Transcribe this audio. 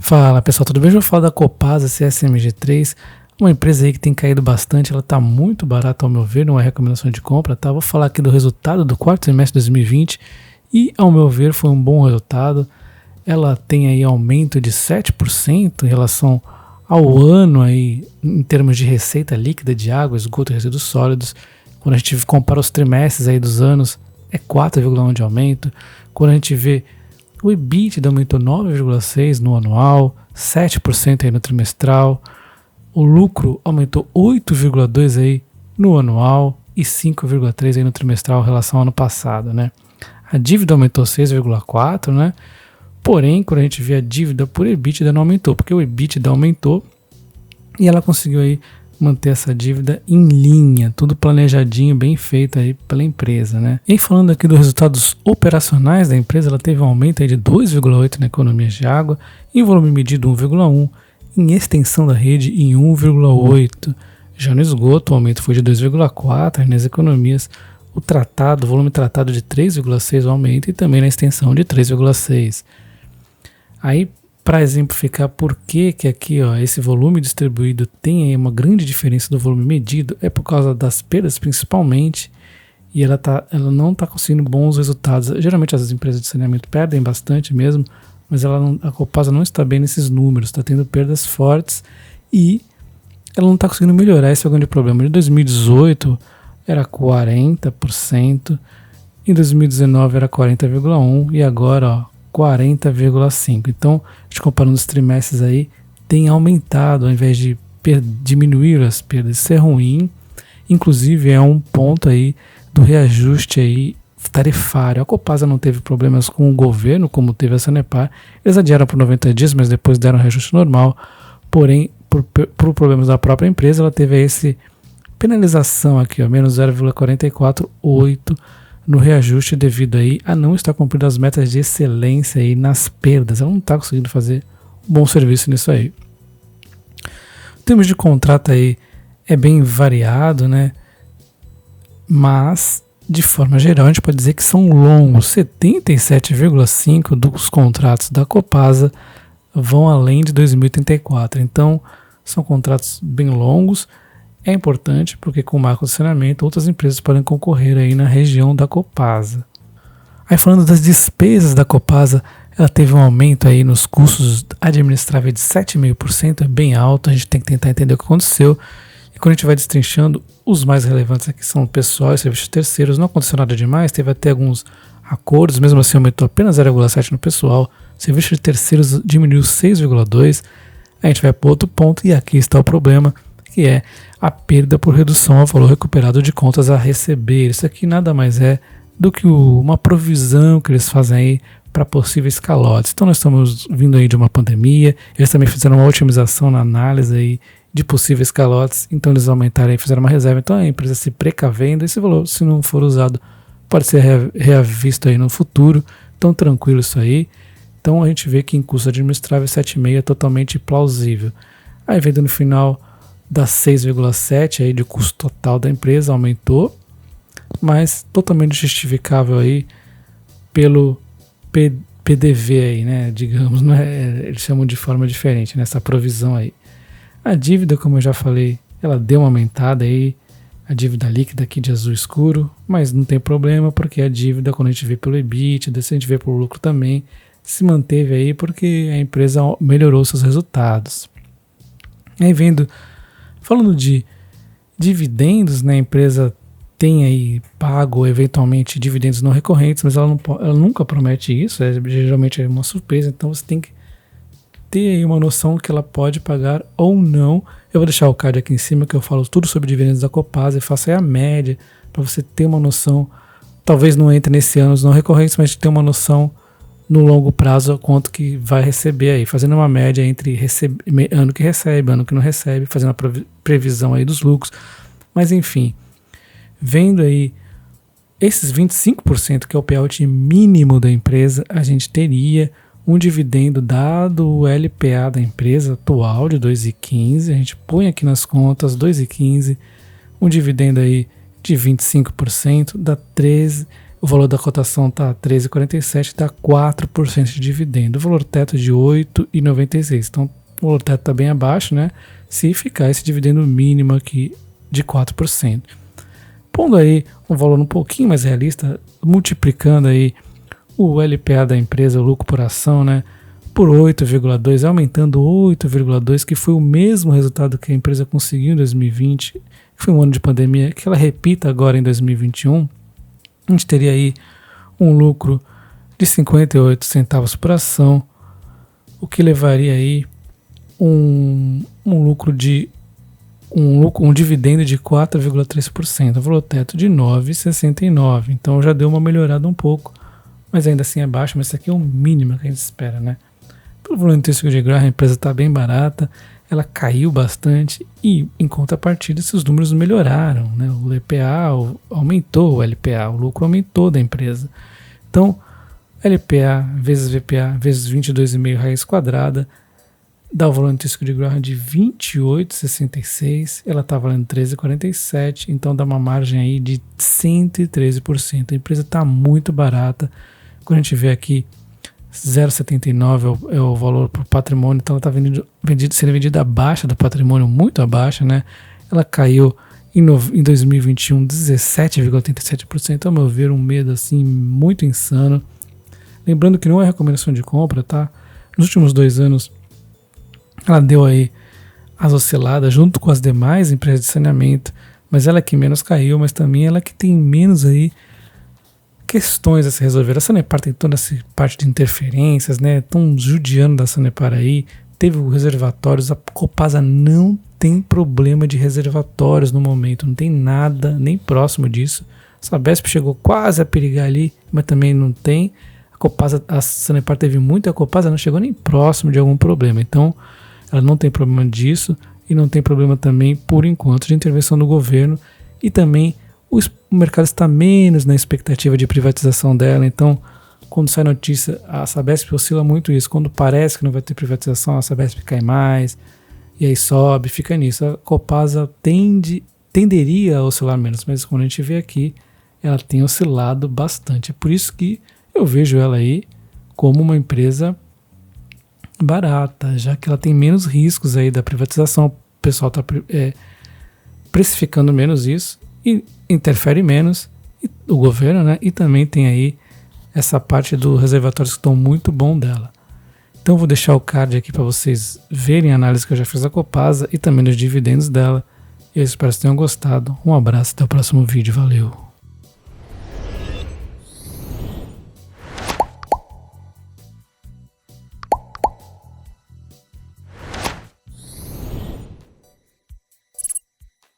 Fala pessoal, tudo bem? Eu vou falar da Copasa CSMG3, uma empresa aí que tem caído bastante, ela está muito barata ao meu ver, não é recomendação de compra, tá? Vou falar aqui do resultado do quarto trimestre de 2020 e ao meu ver foi um bom resultado. Ela tem aí aumento de 7% em relação ao ano aí em termos de receita líquida de água, esgoto e resíduos sólidos. Quando a gente compara os trimestres aí dos anos, é 4,1% de aumento. Quando a gente vê o EBITDA aumentou 9,6% no anual, 7% aí no trimestral. O lucro aumentou 8,2% aí no anual e 5,3% aí no trimestral em relação ao ano passado, né? A dívida aumentou 6,4%, né? Porém, quando a gente vê a dívida por EBITDA não aumentou, porque o EBITDA aumentou e ela conseguiu aí manter essa dívida em linha, tudo planejadinho, bem feito aí pela empresa, né? E falando aqui dos resultados operacionais da empresa, ela teve um aumento aí de 2,8% na economia de água, em volume medido 1,1%, em extensão da rede em 1,8%. Já no esgoto, o aumento foi de 2,4%, nas economias, o volume tratado de 3,6% o aumento e também na extensão de 3,6%. Aí, para exemplificar por que aqui esse volume distribuído tem aí uma grande diferença do volume medido, é por causa das perdas principalmente, e ela não está conseguindo bons resultados. Geralmente as empresas de saneamento perdem bastante mesmo, mas a Copasa não está bem nesses números, está tendo perdas fortes e ela não está conseguindo melhorar, esse é o grande problema. Em 2018 era 40%, em 2019 era 40,1% e agora 40,5%. Então, a gente comparando os trimestres aí, tem aumentado ao invés de diminuir as perdas. Isso é ruim. Inclusive, é um ponto aí do reajuste aí tarifário. A Copasa não teve problemas com o governo, como teve a Sanepar. Eles adiaram por 90 dias, mas depois deram um reajuste normal. Porém, por problemas da própria empresa, ela teve esse penalização aqui, menos 0,448% no reajuste devido aí a não estar cumprindo as metas de excelência aí nas perdas. Ela não está conseguindo fazer um bom serviço nisso aí. Em termos de contrato aí é bem variado, né? Mas, de forma geral, a gente pode dizer que são longos. 77,5% dos contratos da Copasa vão além de 2034. Então, são contratos bem longos. É importante porque com o marco de saneamento outras empresas podem concorrer aí na região da Copasa. Aí falando das despesas da Copasa, ela teve um aumento aí nos custos administráveis de 7,5%, é bem alto, a gente tem que tentar entender o que aconteceu. E quando a gente vai destrinchando, os mais relevantes aqui são o pessoal e serviços terceiros, não aconteceu nada demais, teve até alguns acordos, mesmo assim aumentou apenas 0,7% no pessoal, serviços de terceiros diminuiu 6,2%, a gente vai para outro ponto e aqui está o problema, que é a perda por redução ao valor recuperado de contas a receber. Isso aqui nada mais é do que uma provisão que eles fazem aí para possíveis calotes. Então nós estamos vindo aí de uma pandemia, eles também fizeram uma otimização na análise aí de possíveis calotes, então eles aumentaram e fizeram uma reserva. Então a empresa se precavendo, esse valor, se não for usado, pode ser reavisto aí no futuro. Então tranquilo isso aí. Então a gente vê que em custo administrável 7,5% é totalmente plausível. Aí vendo no final das 6,7% aí de custo total da empresa, aumentou, mas totalmente justificável aí pelo PDV aí, né, digamos, não é, eles chamam de forma diferente, nessa provisão aí. A dívida, como eu já falei, ela deu uma aumentada aí, a dívida líquida aqui de azul escuro, mas não tem problema, porque a dívida, quando a gente vê pelo EBITDA, se a gente vê pelo lucro também, se manteve aí, porque a empresa melhorou seus resultados. Aí falando de dividendos, né, a empresa tem aí pago eventualmente dividendos não recorrentes, mas ela nunca promete isso, geralmente é uma surpresa, então você tem que ter aí uma noção que ela pode pagar ou não. Eu vou deixar o card aqui em cima que eu falo tudo sobre dividendos da Copasa e faço aí a média para você ter uma noção, talvez não entre nesse ano os não recorrentes, mas ter uma noção no longo prazo quanto que vai receber aí, fazendo uma média entre ano que recebe, ano que não recebe, fazendo a previsão aí dos lucros. Mas enfim, vendo aí esses 25% que é o payout mínimo da empresa, a gente teria um dividendo dado o LPA da empresa atual de 2,15, a gente põe aqui nas contas 2,15, um dividendo aí de 25%, dá O valor da cotação está 13,47, dá 4% de dividendo. O valor teto é de 8,96. Então, o valor teto está bem abaixo, né? Se ficar esse dividendo mínimo aqui de 4%. Pondo aí um valor um pouquinho mais realista, multiplicando aí o LPA da empresa, o lucro por ação, né? Por 8,2, aumentando 8,2, que foi o mesmo resultado que a empresa conseguiu em 2020, que foi um ano de pandemia, que ela repita agora em 2021, a gente teria aí um lucro de 58 centavos por ação, o que levaria aí um dividendo de 4,3%, o valor teto de 9,69. Então já deu uma melhorada um pouco, mas ainda assim é baixo, mas isso aqui é o mínimo que a gente espera, né? Pelo volume intrínseco de Graham, a empresa está bem barata, ela caiu bastante e, em contrapartida, seus números melhoraram, né? O LPA aumentou, o LPA, o lucro aumentou da empresa. Então, LPA vezes VPA vezes 22,5 raiz quadrada dá o valor intrínseco de Graham de 28,66, ela está valendo 13,47, então dá uma margem aí de 113%. A empresa está muito barata. Quando a gente vê aqui 0,79 é o valor para o patrimônio, então ela está sendo vendida abaixo do patrimônio, muito abaixo, né? Ela caiu em 2021 17,87%, ao meu ver, um medo assim muito insano. Lembrando que não é recomendação de compra, tá? Nos últimos 2 anos ela deu aí as osciladas junto com as demais empresas de saneamento, mas ela é que menos caiu, mas também ela que tem menos aí questões a se resolver. A Sanepar tem toda essa parte de interferências, né? Estão judiando da Sanepar aí. Teve os reservatórios, a Copasa não tem problema de reservatórios no momento, não tem nada nem próximo disso. A Sabesp chegou quase a perigar ali, mas também não tem. A Sanepar teve muito, a Copasa não chegou nem próximo de algum problema. Então, ela não tem problema disso e não tem problema também, por enquanto, de intervenção do governo, e também o mercado está menos na expectativa de privatização dela. Então, quando sai notícia, a Sabesp oscila muito isso. Quando parece que não vai ter privatização, a Sabesp cai mais, e aí sobe, fica nisso. A Copasa tenderia a oscilar menos, mas quando a gente vê aqui, ela tem oscilado bastante. É por isso que eu vejo ela aí como uma empresa barata, já que ela tem menos riscos aí da privatização. O pessoal está precificando menos isso e interfere menos o governo, né? E também tem aí essa parte dos reservatórios que estão muito bom dela. Então eu vou deixar o card aqui para vocês verem a análise que eu já fiz da Copasa e também dos dividendos dela. Eu espero que vocês tenham gostado. Um abraço, até o próximo vídeo. Valeu!